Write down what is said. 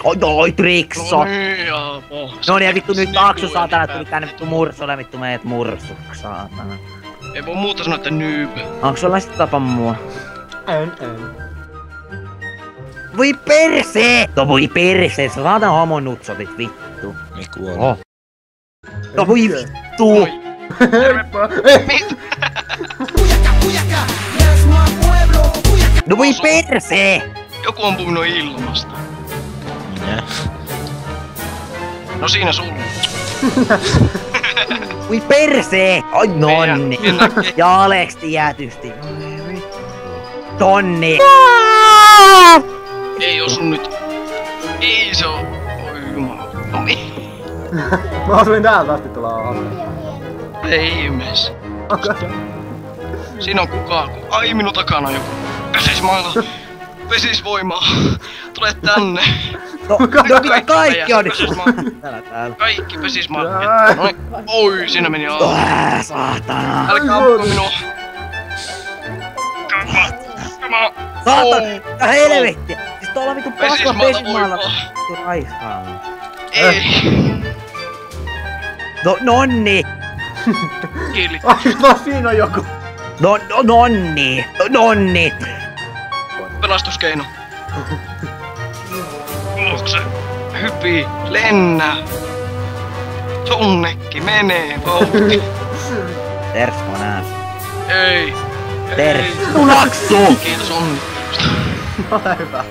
Oi, Trikso! No niin, joo. No niin, vittu nyt Aksu saatana tuli tänne vittu mursulle, vittu meet mursu, saatana. Ei voi muuta sanoa, että noob. Onks sulla sit tapa mua? En. Voi perse! No voi perse, sä saatan homon nutsotit vittu. Ei kuole. Oh. No voi vittu! Oi. Mit? No voi perse! Joku on puhunut ilmasta. Minä? No siinä sulla. Voi perse! Oi nonni! Mennään. Ja Aleksti jäätysti. Tonni! Ei osu nyt. Ei se oo. Oi jumala. No mi? Mä osuin täältä asti tulla alle. Ei ihmeessä. Siinä on kukaan. Ai minun takana joku. Pesismailla. Pesisvoimaa. Tule tänne. No kaikki on nyt täällä. Kaikki pesismaa. Noin. Oi, siinä meni alla. Saatana! Älkää ampuko minua. Come on. Saatana! Helvettiä! Siis tuolla vittu paskan Pesismaalta pesismaalla voimaa. vittu raiskaa. Ei. No nonni! Kiili. Ai siinä on joku. Nonni! Pelastuskeino. Se hypii, lennä. Jonnekin menee vauhti. Tersko nää. Ei. Ter... Ei. Aksu! Kiitos onni. Ole hyvä.